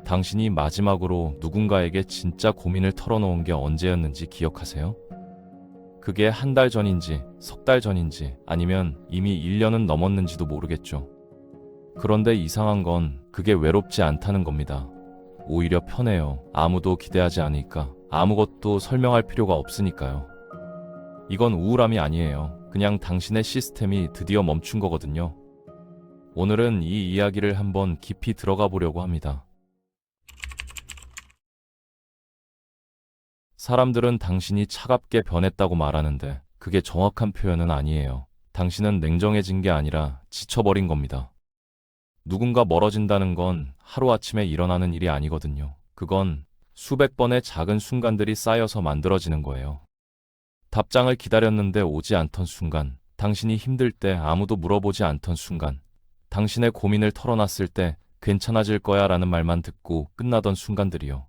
당신이 마지막으로 누군가에게 진짜 고민을 털어놓은 게 언제였는지 기억하세요? 그게 한 달 전인지, 석 달 전인지, 아니면 이미 1년은 넘었는지도 모르겠죠. 그런데 이상한 건 그게 외롭지 않다는 겁니다. 오히려 편해요. 아무도 기대하지 않으니까, 아무것도 설명할 필요가 없으니까요. 이건 우울함이 아니에요. 그냥 당신의 시스템이 드디어 멈춘 거거든요. 오늘은 이 이야기를 한번 깊이 들어가 보려고 합니다. 사람들은 당신이 차갑게 변했다고 말하는데 그게 정확한 표현은 아니에요. 당신은 냉정해진 게 아니라 지쳐버린 겁니다. 누군가 멀어진다는 건 하루아침에 일어나는 일이 아니거든요. 그건 수백 번의 작은 순간들이 쌓여서 만들어지는 거예요. 답장을 기다렸는데 오지 않던 순간, 당신이 힘들 때 아무도 물어보지 않던 순간, 당신의 고민을 털어놨을 때 괜찮아질 거야 라는 말만 듣고 끝나던 순간들이요.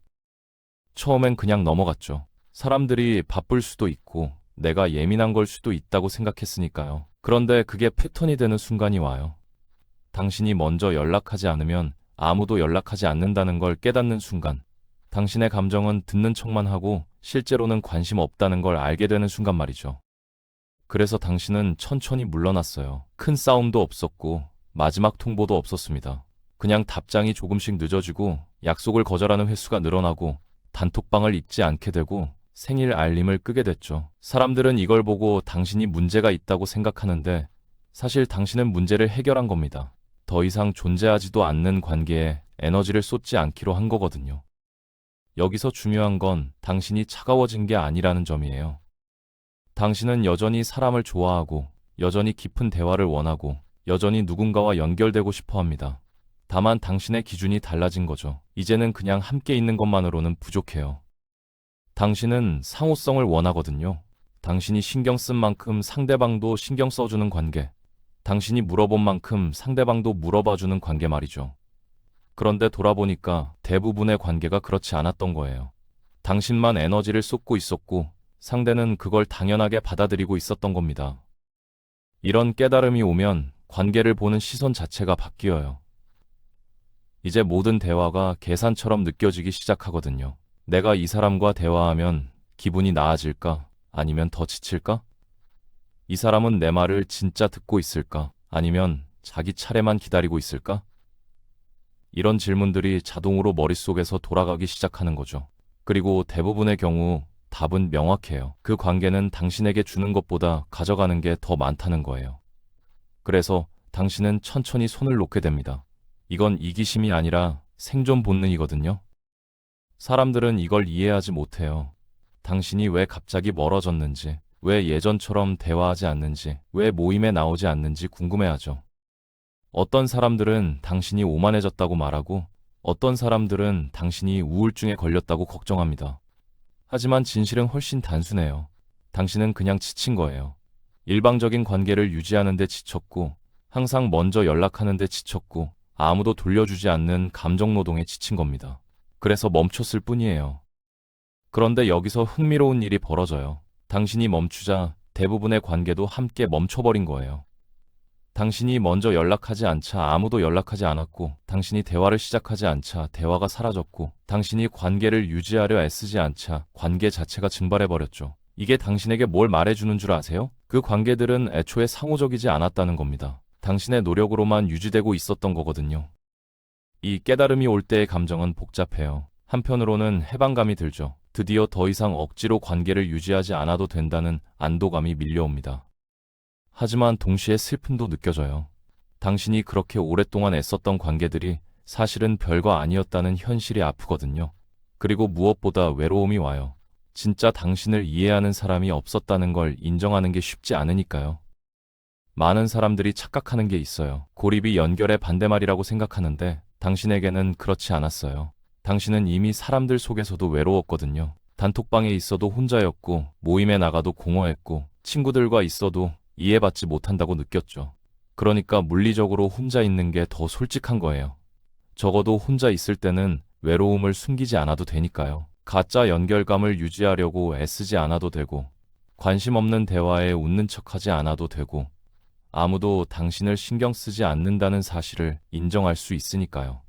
처음엔 그냥 넘어갔죠. 사람들이 바쁠 수도 있고 내가 예민한 걸 수도 있다고 생각했으니까요. 그런데 그게 패턴이 되는 순간이 와요. 당신이 먼저 연락하지 않으면 아무도 연락하지 않는다는 걸 깨닫는 순간, 당신의 감정은 듣는 척만 하고 실제로는 관심 없다는 걸 알게 되는 순간 말이죠. 그래서 당신은 천천히 물러났어요. 큰 싸움도 없었고 마지막 통보도 없었습니다. 그냥 답장이 조금씩 늦어지고 약속을 거절하는 횟수가 늘어나고 단톡방을 읽지 않게 되고 생일 알림을 끄게 됐죠. 사람들은 이걸 보고 당신이 문제가 있다고 생각하는데 사실 당신은 문제를 해결한 겁니다. 더 이상 존재하지도 않는 관계에 에너지를 쏟지 않기로 한 거거든요. 여기서 중요한 건 당신이 차가워진 게 아니라는 점이에요. 당신은 여전히 사람을 좋아하고 여전히 깊은 대화를 원하고 여전히 누군가와 연결되고 싶어 합니다. 다만 당신의 기준이 달라진 거죠. 이제는 그냥 함께 있는 것만으로는 부족해요. 당신은 상호성을 원하거든요. 당신이 신경 쓴 만큼 상대방도 신경 써주는 관계. 당신이 물어본 만큼 상대방도 물어봐주는 관계 말이죠. 그런데 돌아보니까 대부분의 관계가 그렇지 않았던 거예요. 당신만 에너지를 쏟고 있었고 상대는 그걸 당연하게 받아들이고 있었던 겁니다. 이런 깨달음이 오면 관계를 보는 시선 자체가 바뀌어요. 이제 모든 대화가 계산처럼 느껴지기 시작하거든요. 내가 이 사람과 대화하면 기분이 나아질까? 아니면 더 지칠까? 이 사람은 내 말을 진짜 듣고 있을까? 아니면 자기 차례만 기다리고 있을까? 이런 질문들이 자동으로 머릿속에서 돌아가기 시작하는 거죠. 그리고 대부분의 경우 답은 명확해요. 그 관계는 당신에게 주는 것보다 가져가는 게 더 많다는 거예요. 그래서 당신은 천천히 손을 놓게 됩니다. 이건 이기심이 아니라 생존 본능이거든요. 사람들은 이걸 이해하지 못해요. 당신이 왜 갑자기 멀어졌는지, 왜 예전처럼 대화하지 않는지, 왜 모임에 나오지 않는지 궁금해하죠. 어떤 사람들은 당신이 오만해졌다고 말하고 어떤 사람들은 당신이 우울증에 걸렸다고 걱정합니다. 하지만 진실은 훨씬 단순해요. 당신은 그냥 지친 거예요. 일방적인 관계를 유지하는 데 지쳤고 항상 먼저 연락하는 데 지쳤고 아무도 돌려주지 않는 감정노동에 지친 겁니다. 그래서 멈췄을 뿐이에요. 그런데 여기서 흥미로운 일이 벌어져요. 당신이 멈추자 대부분의 관계도 함께 멈춰버린 거예요. 당신이 먼저 연락하지 않자 아무도 연락하지 않았고 당신이 대화를 시작하지 않자 대화가 사라졌고 당신이 관계를 유지하려 애쓰지 않자 관계 자체가 증발해버렸죠. 이게 당신에게 뭘 말해주는 줄 아세요? 그 관계들은 애초에 상호적이지 않았다는 겁니다. 당신의 노력으로만 유지되고 있었던 거거든요. 이 깨달음이 올 때의 감정은 복잡해요. 한편으로는 해방감이 들죠. 드디어 더 이상 억지로 관계를 유지하지 않아도 된다는 안도감이 밀려옵니다. 하지만 동시에 슬픔도 느껴져요. 당신이 그렇게 오랫동안 애썼던 관계들이 사실은 별거 아니었다는 현실이 아프거든요. 그리고 무엇보다 외로움이 와요. 진짜 당신을 이해하는 사람이 없었다는 걸 인정하는 게 쉽지 않으니까요. 많은 사람들이 착각하는 게 있어요. 고립이 연결의 반대말이라고 생각하는데 당신에게는 그렇지 않았어요. 당신은 이미 사람들 속에서도 외로웠거든요. 단톡방에 있어도 혼자였고 모임에 나가도 공허했고 친구들과 있어도 이해받지 못한다고 느꼈죠. 그러니까 물리적으로 혼자 있는 게 더 솔직한 거예요. 적어도 혼자 있을 때는 외로움을 숨기지 않아도 되니까요. 가짜 연결감을 유지하려고 애쓰지 않아도 되고 관심 없는 대화에 웃는 척하지 않아도 되고 아무도 당신을 신경 쓰지 않는다는 사실을 인정할 수 있으니까요.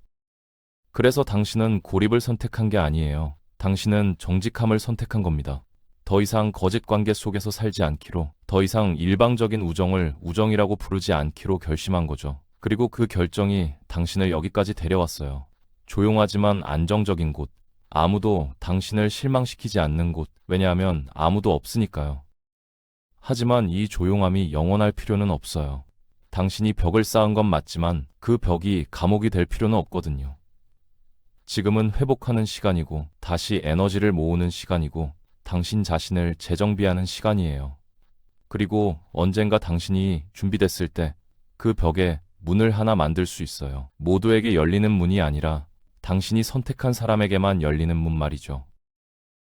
그래서 당신은 고립을 선택한 게 아니에요. 당신은 정직함을 선택한 겁니다. 더 이상 거짓 관계 속에서 살지 않기로, 더 이상 일방적인 우정을 우정이라고 부르지 않기로 결심한 거죠. 그리고 그 결정이 당신을 여기까지 데려왔어요. 조용하지만 안정적인 곳, 아무도 당신을 실망시키지 않는 곳, 왜냐하면 아무도 없으니까요. 하지만 이 조용함이 영원할 필요는 없어요. 당신이 벽을 쌓은 건 맞지만 그 벽이 감옥이 될 필요는 없거든요. 지금은 회복하는 시간이고, 다시 에너지를 모으는 시간이고, 당신 자신을 재정비하는 시간이에요. 그리고 언젠가 당신이 준비됐을 때 그 벽에 문을 하나 만들 수 있어요. 모두에게 열리는 문이 아니라 당신이 선택한 사람에게만 열리는 문 말이죠.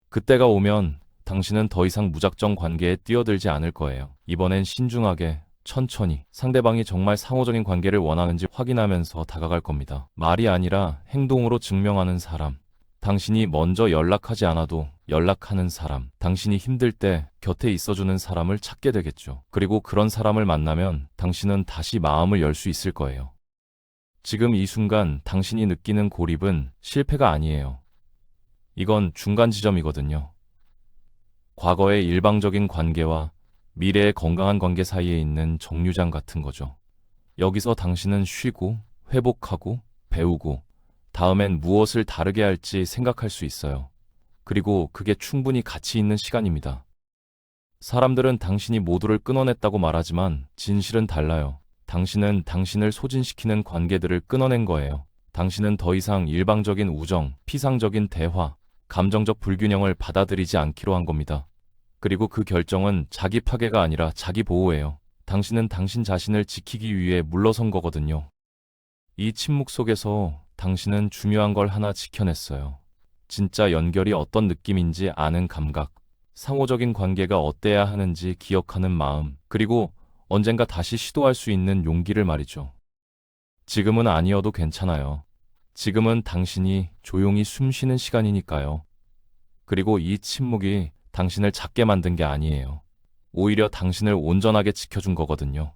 그때가 오면 당신은 더 이상 무작정 관계에 뛰어들지 않을 거예요. 이번엔 신중하게, 천천히 상대방이 정말 상호적인 관계를 원하는지 확인하면서 다가갈 겁니다. 말이 아니라 행동으로 증명하는 사람. 당신이 먼저 연락하지 않아도 연락하는 사람. 당신이 힘들 때 곁에 있어주는 사람을 찾게 되겠죠. 그리고 그런 사람을 만나면 당신은 다시 마음을 열 수 있을 거예요. 지금 이 순간 당신이 느끼는 고립은 실패가 아니에요. 이건 중간 지점이거든요. 과거의 일방적인 관계와 미래의 건강한 관계 사이에 있는 정류장 같은 거죠. 여기서 당신은 쉬고, 회복하고, 배우고, 다음엔 무엇을 다르게 할지 생각할 수 있어요. 그리고 그게 충분히 가치 있는 시간입니다. 사람들은 당신이 모두를 끊어냈다고 말하지만 진실은 달라요. 당신은 당신을 소진시키는 관계들을 끊어낸 거예요. 당신은 더 이상 일방적인 우정, 피상적인 대화, 감정적 불균형을 받아들이지 않기로 한 겁니다. 그리고 그 결정은 자기 파괴가 아니라 자기 보호예요. 당신은 당신 자신을 지키기 위해 물러선 거거든요. 이 침묵 속에서 당신은 중요한 걸 하나 지켜냈어요. 진짜 연결이 어떤 느낌인지 아는 감각, 상호적인 관계가 어때야 하는지 기억하는 마음, 그리고 언젠가 다시 시도할 수 있는 용기를 말이죠. 지금은 아니어도 괜찮아요. 지금은 당신이 조용히 숨 쉬는 시간이니까요. 그리고 이 침묵이 당신을 작게 만든 게 아니에요. 오히려 당신을 온전하게 지켜준 거거든요.